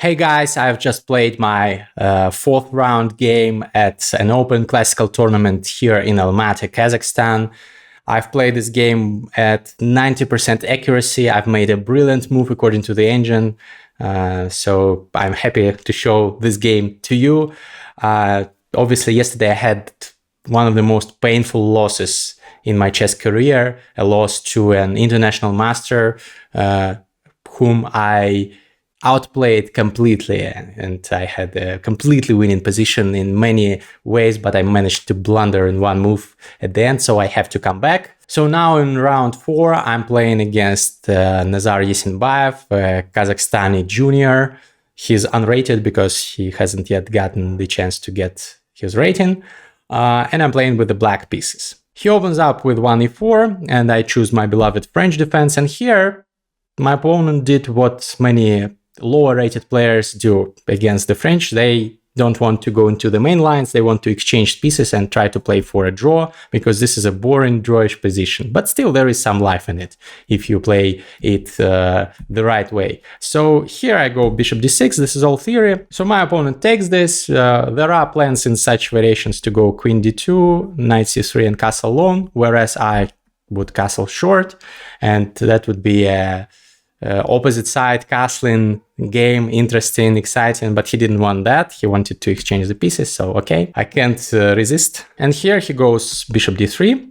Hey guys, I've just played my fourth round game at an open classical tournament here in Almaty, Kazakhstan. I've played this game at 90% accuracy. I've made a brilliant move according to the engine. So I'm happy to show this game to you. Obviously, yesterday I had one of the most painful losses in my chess career, a loss to an international master whom I outplayed completely, and I had a completely winning position in many ways, but I managed to blunder in one move at the end, so I have to come back. So now in round 4, I'm playing against Nazar Yesenbayev, a Kazakhstani junior. He's unrated because he hasn't yet gotten the chance to get his rating, and I'm playing with the black pieces. He opens up with 1e4, and I choose my beloved French defense, and here my opponent did what many lower rated players do against the French. They don't want to go into the main lines, they want to exchange pieces and try to play for a draw, because this is a boring drawish position, but still there is some life in it if you play it the right way. So here I go bishop d6, this is all theory. So my opponent takes this. There are plans in such variations to go queen d2, knight c3 and castle long, whereas I would castle short, and that would be a opposite side castling game, interesting, exciting, but he didn't want that. He wanted to exchange the pieces, so okay, I can't resist. And here he goes bishop d3,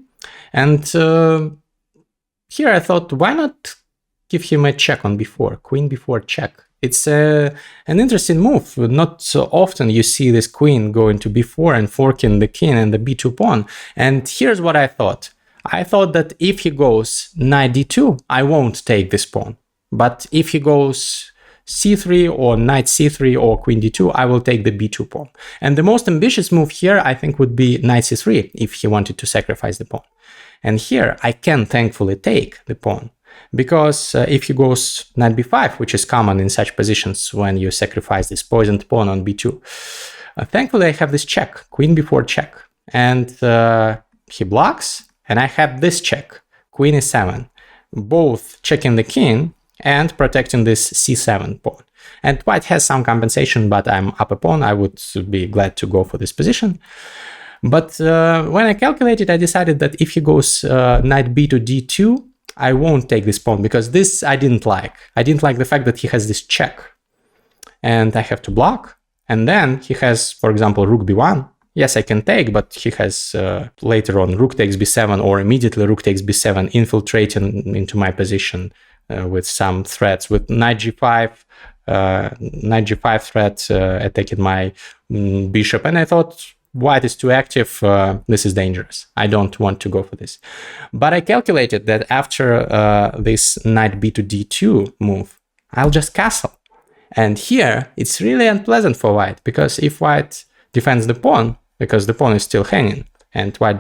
and here I thought, why not give him a check on b4, queen b4 check. It's an interesting move. Not so often you see this queen going to b4 and forking the king and the b2 pawn. And here's what I thought. I thought that if he goes knight d2, I won't take this pawn. But if he goes c3 or knight c3 or queen d2, I will take the b2 pawn. And the most ambitious move here, I think, would be knight c3 if he wanted to sacrifice the pawn. And here I can thankfully take the pawn, because if he goes knight b5, which is common in such positions when you sacrifice this poisoned pawn on b2, thankfully I have this check, queen b4 check. And he blocks, and I have this check, queen e7, both checking the king and protecting this c7 pawn. And white has some compensation, but I'm up a pawn. I would be glad to go for this position. But when I calculated, I decided that if he goes knight b to d2, I won't take this pawn, because this I didn't like. I didn't like the fact that he has this check, and I have to block. And then he has, for example, rook b1. Yes, I can take, but he has later on rook takes b7, or immediately rook takes b7, infiltrating into my position with some threats, with knight g5 threat attacking my bishop. And I thought, white is too active, this is dangerous, I don't want to go for this. But I calculated that after this knight b to d2 move, I'll just castle. And here it's really unpleasant for white, because if white defends the pawn, because the pawn is still hanging, and white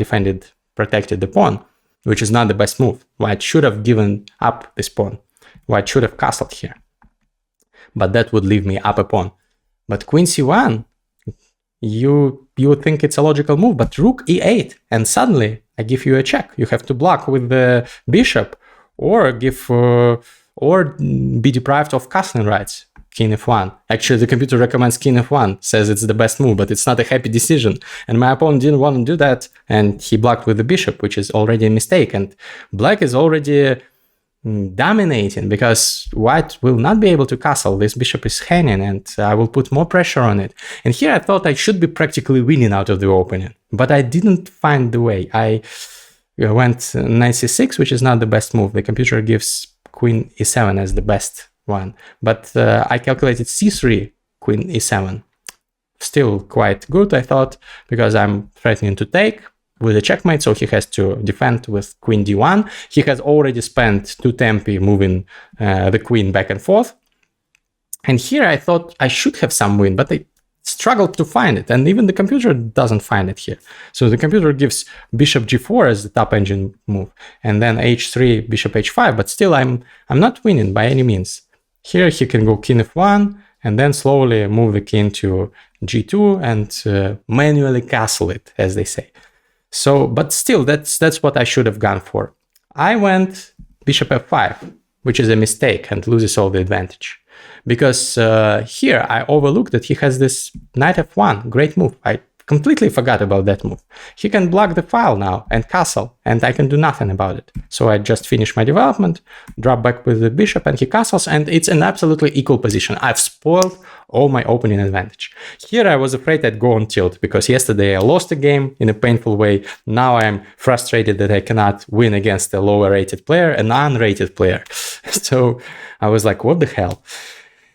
protected the pawn, which is not the best move. White should have given up this pawn. White should have castled here, but that would leave me up a pawn. But queen c1, you would think it's a logical move, but rook e8, and suddenly I give you a check. You have to block with the bishop, or be deprived of castling rights. King f1. Actually, the computer recommends king f1, says it's the best move, but it's not a happy decision. And my opponent didn't want to do that, and he blocked with the bishop, which is already a mistake. And black is already dominating, because white will not be able to castle. This bishop is hanging, and I will put more pressure on it. And here I thought I should be practically winning out of the opening, but I didn't find the way. I went knight c6, which is not the best move. The computer gives queen e7 as the best one, but I calculated c3, queen e7. Still quite good, I thought, because I'm threatening to take with a checkmate, so he has to defend with queen d1. He has already spent 2 tempi moving the queen back and forth. And here I thought I should have some win, but I struggled to find it, and even the computer doesn't find it here. So the computer gives bishop g4 as the top engine move, and then h3, bishop h5, but still I'm not winning by any means. Here he can go king f1, and then slowly move the king to g2 and manually castle it, as they say. So, but still, that's what I should have gone for. I went bishop f5, which is a mistake and loses all the advantage. because here I overlooked that he has this knight f1, great move. I completely forgot about that move. He can block the file now and castle, and I can do nothing about it. So I just finish my development, drop back with the bishop, and he castles, and it's an absolutely equal position. I've spoiled all my opening advantage. Here I was afraid I'd go on tilt, because yesterday I lost the game in a painful way. Now I'm frustrated that I cannot win against a lower rated player, an unrated player. So I was like, what the hell?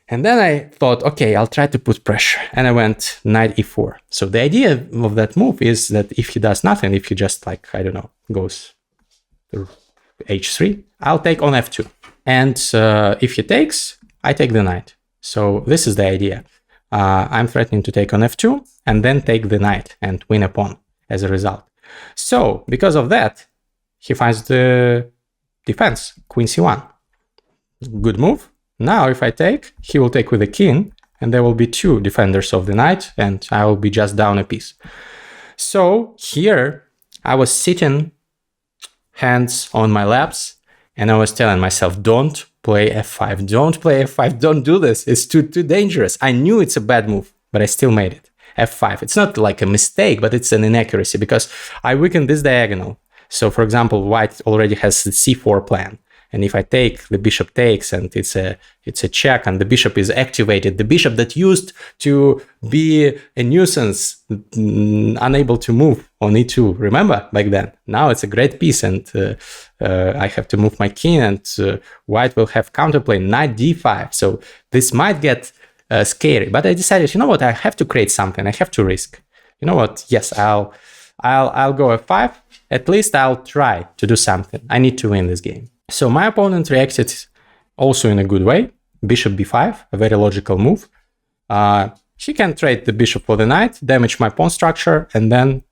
And then I thought, okay, I'll try to put pressure. And I went knight e4. So the idea of that move is that if he does nothing, if he just like, I don't know, goes to h3, I'll take on f2. And if he takes, I take the knight. So this is the idea. I'm threatening to take on f2 and then take the knight and win a pawn as a result. So because of that, he finds the defense, queen c1. Good move. Now, if I take, he will take with the king, and there will be two defenders of the knight, and I will be just down a piece. So here, I was sitting, hands on my laps, and I was telling myself, don't play f5, don't play f5, don't do this, it's too dangerous. I knew it's a bad move, but I still made it. f5, it's not like a mistake, but it's an inaccuracy, because I weakened this diagonal. So, for example, white already has the c4 plan. And if I take, the bishop takes, and it's a check, and the bishop is activated. The bishop that used to be a nuisance, unable to move on e2. Remember back then? Now it's a great piece, and I have to move my king, and white will have counterplay, knight d5. So this might get scary. But I decided, you know what? I have to create something. I have to risk. You know what? Yes, I'll go f5. At least I'll try to do something. I need to win this game. So my opponent reacted also in a good way. Bishop b5, a very logical move. He can trade the bishop for the knight, damage my pawn structure, and then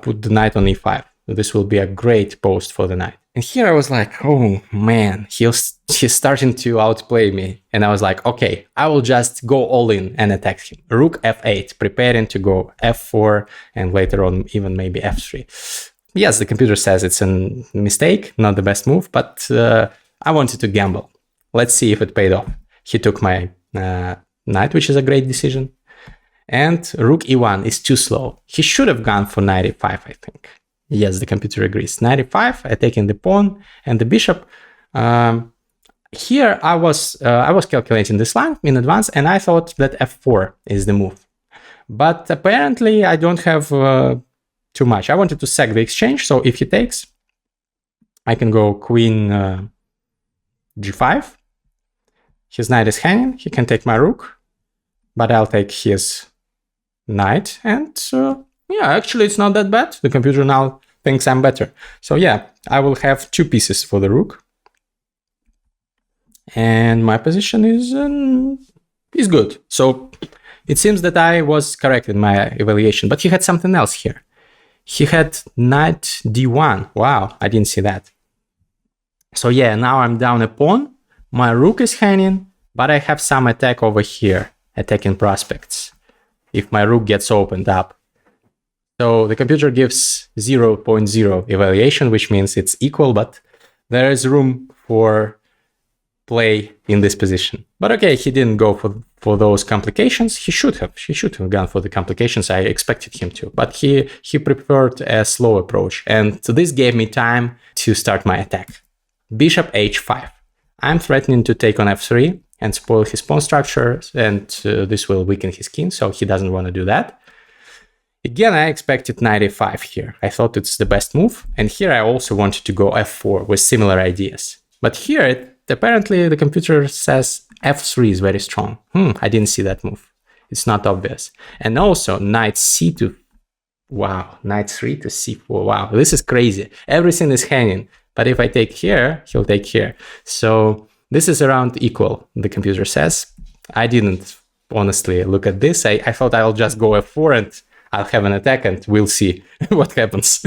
put the knight on e5. This will be a great post for the knight. And here I was like, oh man, he's starting to outplay me. And I was like, okay, I will just go all in and attack him. Rook f8, preparing to go f4, and later on even maybe f3. Yes, the computer says it's a mistake, not the best move, but I wanted to gamble. Let's see if it paid off. He took my knight, which is a great decision. And rook e1 is too slow. He should have gone for knight e5, I think. Yes, the computer agrees. Knight e5, I take in the pawn and the bishop. Here I was calculating this line in advance, and I thought that f4 is the move. But apparently I don't have too much. I wanted to sack the exchange, so if he takes, I can go queen g5. His knight is hanging, he can take my rook, but I'll take his knight, and yeah, actually it's not that bad. The computer now thinks I'm better. So yeah, I will have two pieces for the rook, and my position is good. So it seems that I was correct in my evaluation, but he had something else here. He had knight d1. Wow, I didn't see that. So yeah, now I'm down a pawn. My rook is hanging, but I have some attack over here, attacking prospects, if my rook gets opened up. So the computer gives 0.0 evaluation, which means it's equal, but there is room for play in this position. But okay, he didn't go for those complications. He should have gone for the complications. I expected him to, but he preferred a slow approach, and so this gave me time to start my attack. Bishop h5. I'm threatening to take on f3 and spoil his pawn structure, and this will weaken his king, so he doesn't want to do that. Again, I expected knight e5 here. I thought it's the best move, and here I also wanted to go f4 with similar ideas. But here, apparently the computer says f3 is very strong. I didn't see that move. It's not obvious. And also knight c2. Wow, knight 3 to c4. Wow, this is crazy. Everything is hanging. But if I take here, he'll take here. So this is around equal, the computer says. I didn't honestly look at this. I thought I'll just go f4 and I'll have an attack and we'll see what happens.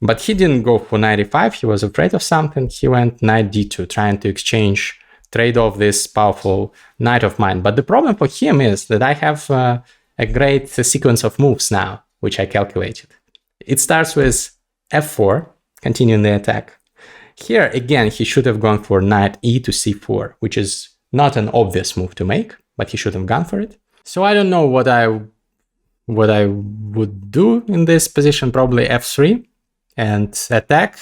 But he didn't go for knight e5. He was afraid of something. He went knight d2, trying to trade off this powerful knight of mine. But the problem for him is that I have a great sequence of moves now, which I calculated. It starts with f4, continuing the attack. Here, again, he should have gone for knight e to c4, which is Not an obvious move to make, but he should have gone for it. So I don't know what I would do in this position. Probably f3 and attack.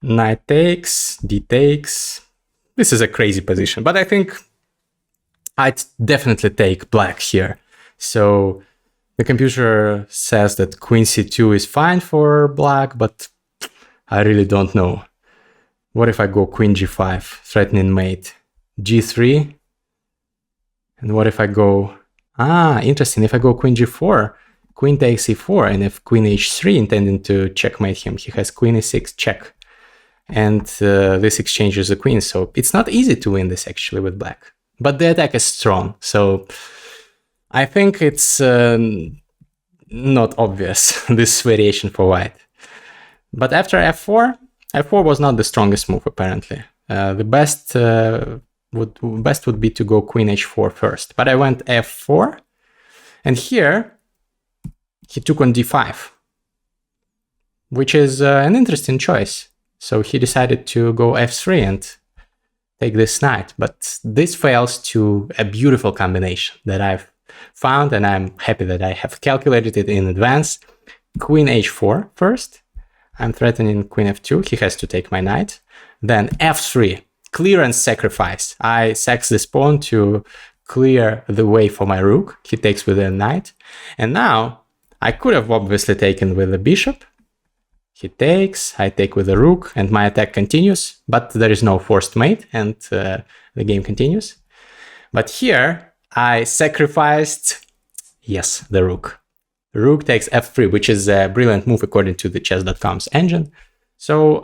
Knight takes, d takes. This is a crazy position, but I think I'd definitely take black here. So the computer says that queen c2 is fine for black, but I really don't know. What if I go queen g5, threatening mate, g3? And what if I go... interesting. If I go queen g4, queen takes e4, and if queen h3 intending to checkmate him, he has queen e6 check. And this exchanges the queen, so it's not easy to win this actually with black. But the attack is strong, so I think it's not obvious, this variation for white. But after f4, f4 was not the strongest move apparently. The best would be to go queen h4 first, but I went f4, and here he took on d5, which is an interesting choice. So he decided to go f3 and take this knight, but this fails to a beautiful combination that I've found, and I'm happy that I have calculated it in advance. Queen h4 first, I'm threatening queen f2, he has to take my knight, then f3, clearance sacrifice. I sax this pawn to clear the way for my rook, he takes with a knight, and now I could have obviously taken with the bishop. He takes, I take with the rook, and my attack continues, but there is no forced mate, and the game continues. But here, I sacrificed, yes, the rook. Rook takes f3, which is a brilliant move according to the chess.com's engine. So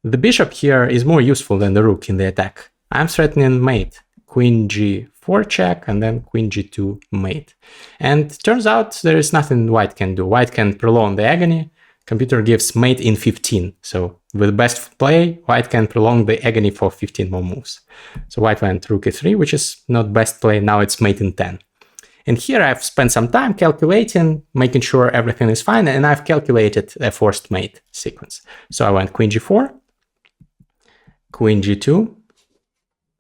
the bishop here is more useful than the rook in the attack. I'm threatening mate, queen g4 check, and then queen g2 mate. And turns out there is nothing white can do. White can prolong the agony. Computer gives mate in 15. So with best play, white can prolong the agony for 15 more moves. So white went rook e3, which is not best play. Now it's mate in 10. And here I've spent some time calculating, making sure everything is fine, and I've calculated a forced mate sequence. So I went queen g4, queen g2.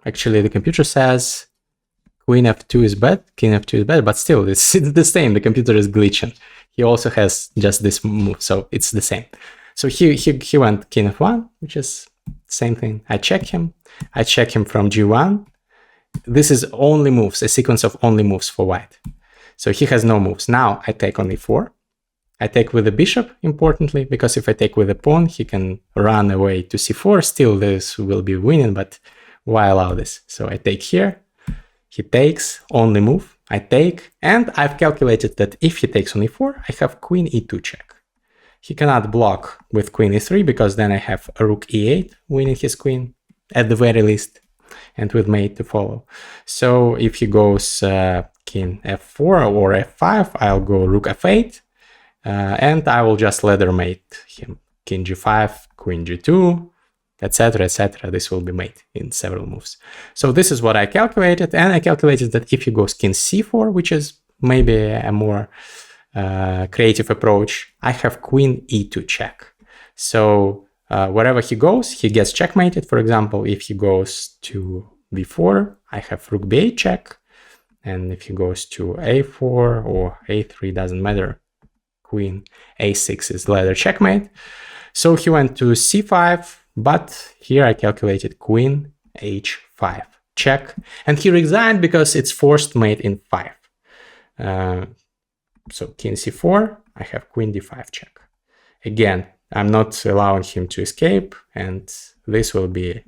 Actually, the computer says queen f2 is bad, king f2 is bad, but still, it's the same. The computer is glitching. He also has just this move, so it's the same. So he went king f1, which is same thing. I check him from g1. This is only moves, a sequence of only moves for white. So he has no moves. Now I take on e4. I take with the bishop, importantly, because if I take with the pawn, he can run away to c4. Still, this will be winning, but why allow this? So I take here. He takes, only move. I take, and I've calculated that if he takes on e4, I have queen e2 check. He cannot block with queen e3 because then I have a rook e8 winning his queen, at the very least, and with mate to follow. So if he goes king f4 or f5, I'll go rook f8, and I will just ladder mate him. King g5, queen g2, etc., etc. This will be mate in several moves. So this is what I calculated, and I calculated that if he goes king c4, which is maybe a more creative approach, I have queen e2 check. So wherever he goes, he gets checkmated. For example, if he goes to b4, I have rook b8 check, and if he goes to a4 or a3, doesn't matter, queen a6 is ladder checkmate. So he went to c5, but here I calculated queen h5 check, and he resigned because it's forced mate in 5. So king c4, I have queen d5 check. Again, I'm not allowing him to escape, and this will be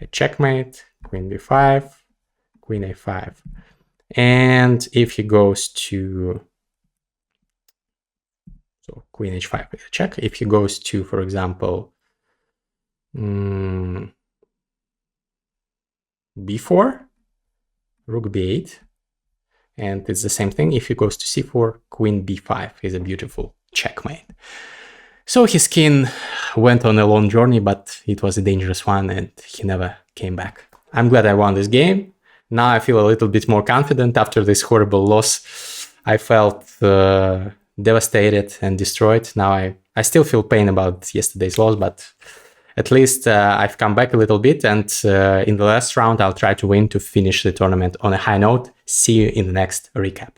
a checkmate, queen b5, queen a5. And if he goes to, so queen h5 is a check. If he goes to, for example, b4, rook b8, and it's the same thing. If he goes to c4, queen b5 is a beautiful checkmate. So his king went on a long journey, but it was a dangerous one, and he never came back. I'm glad I won this game. Now I feel a little bit more confident after this horrible loss. I felt devastated and destroyed. Now I still feel pain about yesterday's loss, but at least I've come back a little bit, and in the last round I'll try to win to finish the tournament on a high note. See you in the next recap.